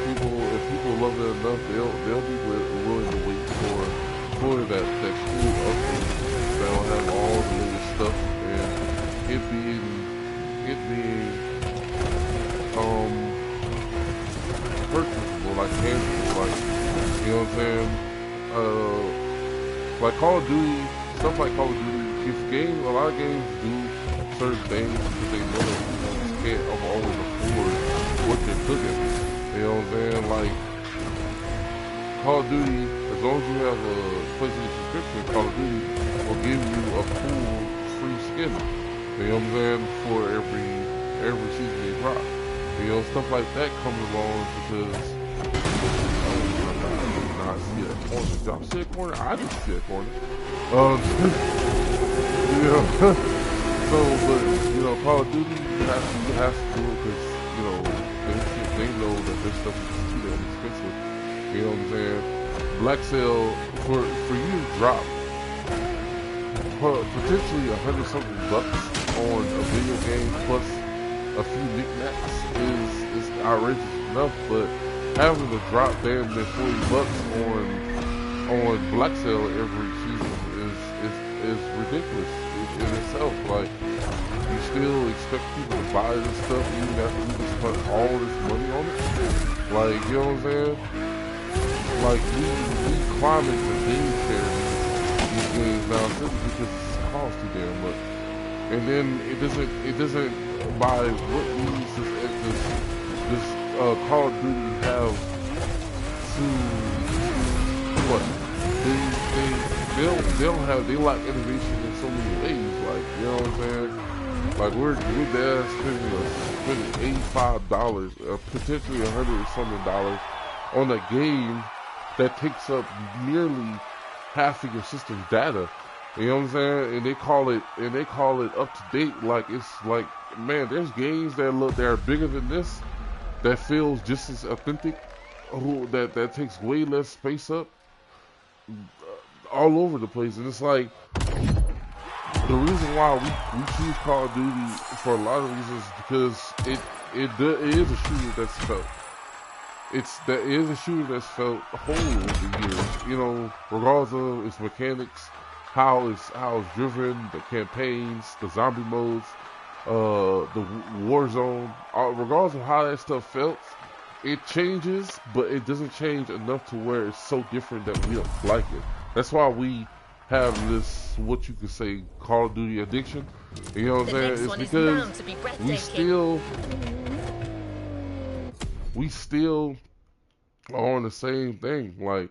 if people love it enough, they'll be willing to wait for that cool update that'll have all the latest stuff, and it being it being purchasable, like tangible, like, you know what I'm saying? Like Call of Duty, stuff like Call of Duty, a lot of games do certain things because they know that people just can't always afford what they're cooking. You know what I'm saying? Like Call of Duty, as long as you have a PlayStation subscription, Call of Duty will give you a full free skin. You know what I'm saying? For every season they drop. You know, stuff like that comes along because I see that corner. Did y'all see that corner? I didn't see that corner. You know, so, but, you know, Call of Duty, you have to do it because, you know, they know that this stuff is too damn expensive. You know what I'm saying? Black Sale, for you to drop potentially $100-something on a video game plus a few knickknacks is outrageous enough, but having to drop damn near $40 on Black Sale every season is ridiculous in itself. Like, you still expect people to buy this stuff even after we just spent all this money on it. Like, you know what I'm saying? Like, we climbing the game share these games now simply because it costs too damn much. And then it doesn't by what means this Call of Duty have to what they lack innovation in so many ways. Like, you know what I'm saying? Like, we're there spending $85, potentially $100-something on a game that takes up nearly half of your system's data. You know what I'm saying? And they call it up to date. Like, it's like, man, there's games that are bigger than this, that feels just as authentic, that takes way less space up, all over the place. And it's like, the reason why we choose Call of Duty for a lot of reasons is because it is a shooter that's felt. It is a shooter that's felt whole over the years. You know, regardless of its mechanics, how it's driven, the campaigns, the zombie modes, the war zone, regardless of how that stuff felt, it changes, but it doesn't change enough to where it's so different that we don't like it. That's why we have this, what you could say, Call of Duty addiction. You know what I'm saying? It's because we still are on the same thing. Like,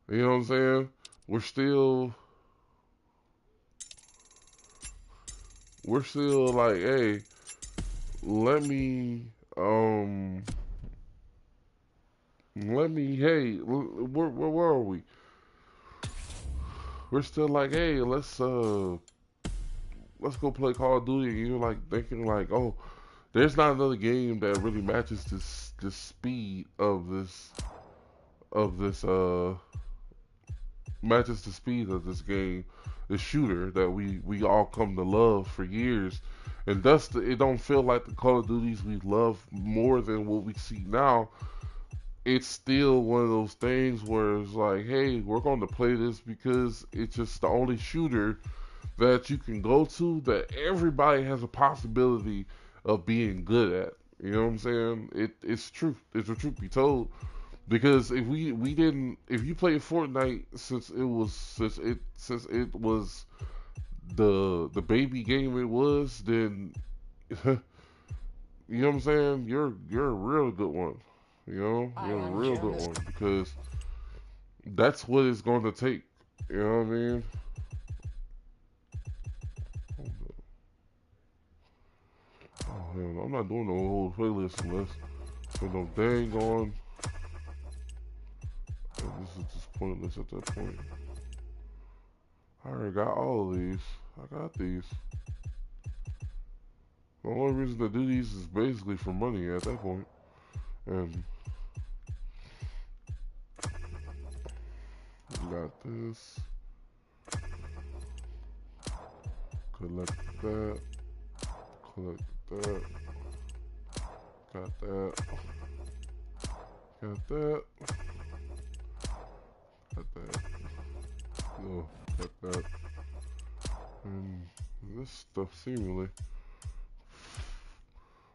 you know what I'm saying? We're still like, hey, hey, where are we? We're still like, hey, let's go play Call of Duty. And you're like thinking like, oh, there's not another game that really matches the speed of this matches the speed of this game, the shooter that we all come to love for years. And thus, it don't feel like the Call of Duties we love more than what we see now. It's still one of those things where it's like, hey, we're going to play this because it's just the only shooter that you can go to that everybody has a possibility of being good at. You know what I'm saying? It's truth. It's the truth be told. Because if you played Fortnite since it was the baby game it was, then you know what I'm saying? You're a real good one. You know, you're a real good one because that's what it's going to take. You know what I mean? Oh hell no, I'm not doing no whole playlist unless there's no dang on. This is just pointless at that point. I already got all of these. I got these. The only reason to do these is basically for money at that point. And we got this. Collect that. Collect that. Got that. Got that. Got that. Oh, got that. And this stuff seemingly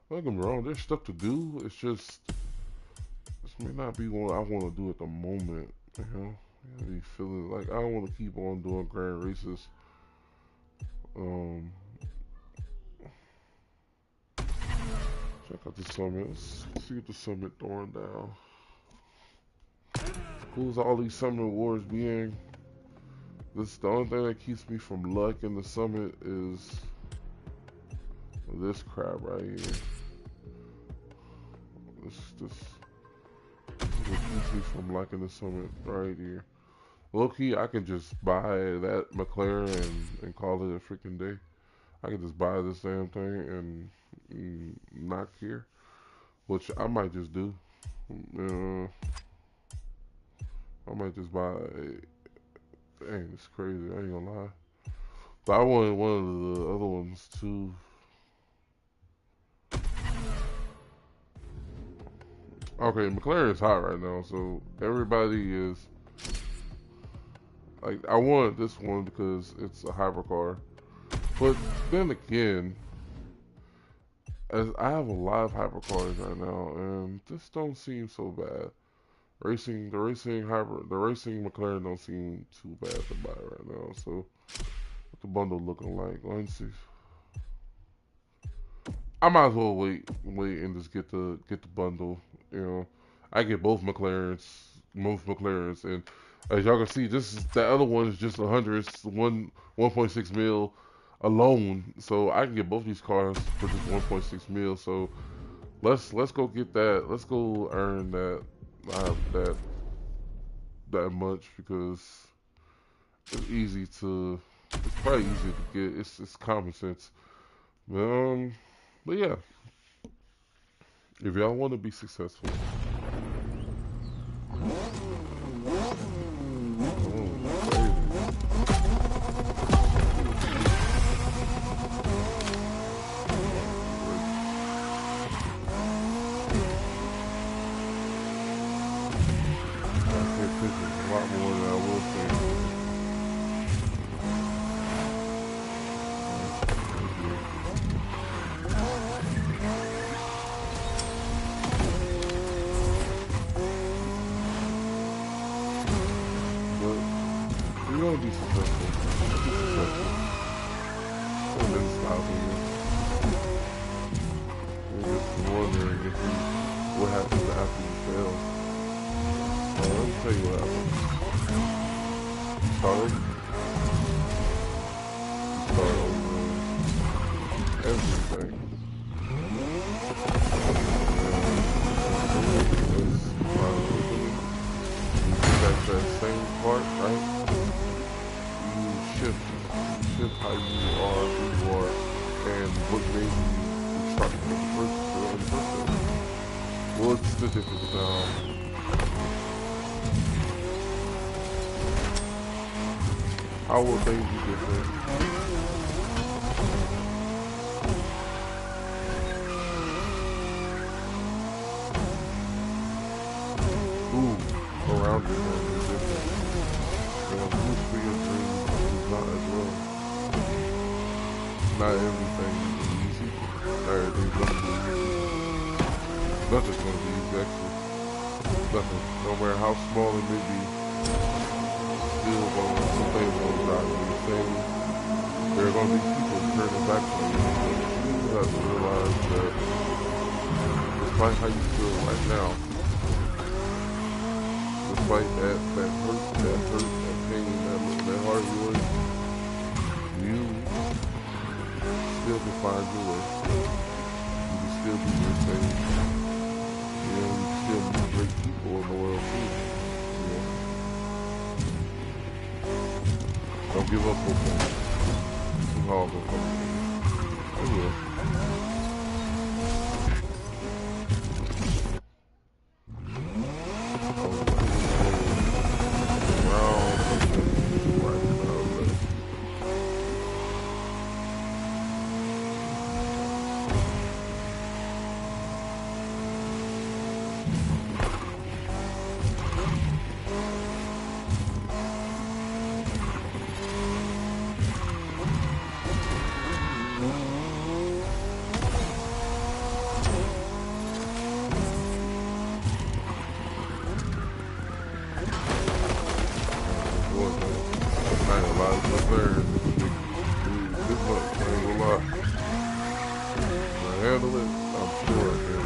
Don't get me wrong, there's stuff to do. It's just this may not be what I want to do at the moment. You know, I be feeling like I don't want to keep on doing grand races. Check out the summit. Let's see what the summit throwing down. As cool as all these summit awards being, this the only thing that keeps me from luck in the summit is this crap right here. This what keeps me from liking the summit right here. Low key, I can just buy that McLaren and call it a freaking day. I can just buy this damn thing and not care, which I might just do. I might just buy it. Dang, it's crazy. I ain't gonna lie. But I wanted one of the other ones too. Okay, McLaren is hot right now, so everybody is like, I wanted this one because it's a hypercar. But then again, as I have a lot of hypercars right now, and this don't seem so bad. The racing McLaren don't seem too bad to buy right now. So, what the bundle looking like? Let's see. I might as well wait and just get the bundle. You know, I get both McLarens, and as y'all can see, the other one is just 1.6 mil alone. So I can get both these cars for just 1.6 mil. So let's go get that. Let's go earn that. That much, because it's probably easy to get. It's common sense. But yeah, if y'all want to be successful, a lot more than I will say. But you're gonna be successful. And then stop here. You're just wondering what happens after you fail. Let me tell you what happened. You start over. Everything. That's that same part, right? You shift how you are, who you are, and what made you start from the first person. What's the difference now? How will things be different? Ooh, around you will be different. Who's for your dreams is not as well. Not everything is easy. Not everything's gonna be easy. Nothing's gonna be easy, actually. Nothing. No matter how small it may be. Some things will not be the same. There are going to be people turning back to you. You have to realize that despite how you feel right now, despite that hurt, that pain, that heart of yours, you still can find your way. You can still do your thing. You know, you can still meet great people in the world too. Don't give up hope. Too hard to come. I will. handle it? I'm sure I can.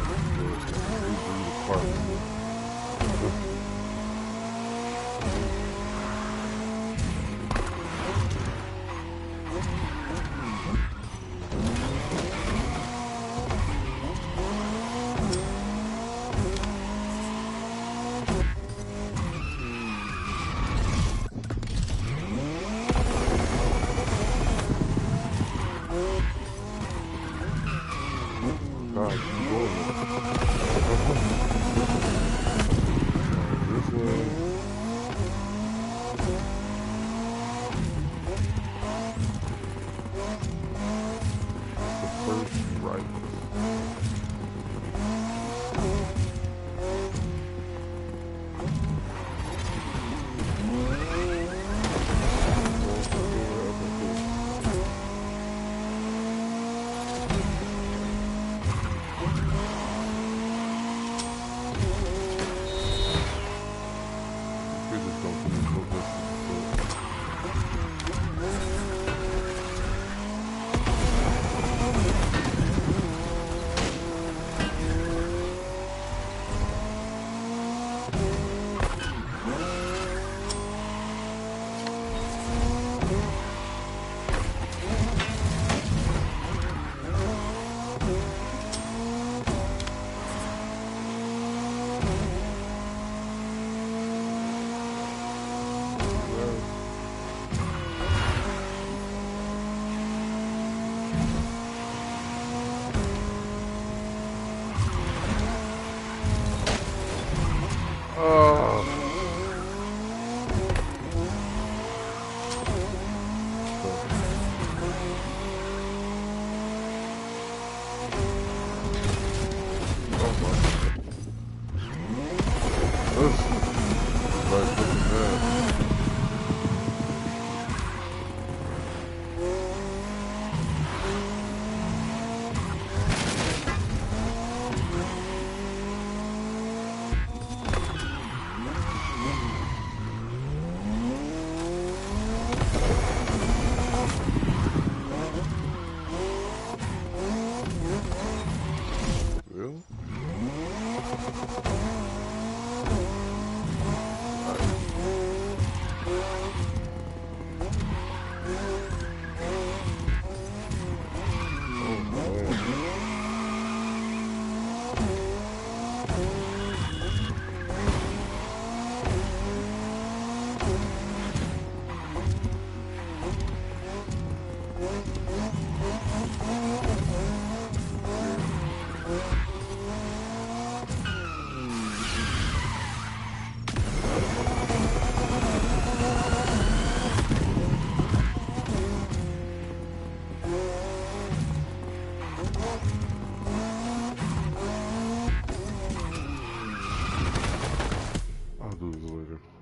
It's easily the part. God, keep going. This way. The first right.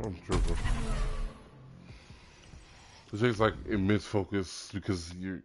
I'm tripping. It takes like immense focus because you're.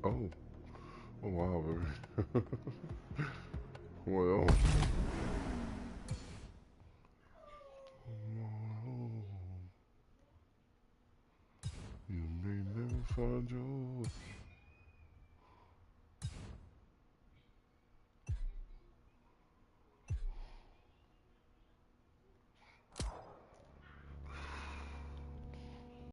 Oh. Oh wow, baby. Well. You may never find your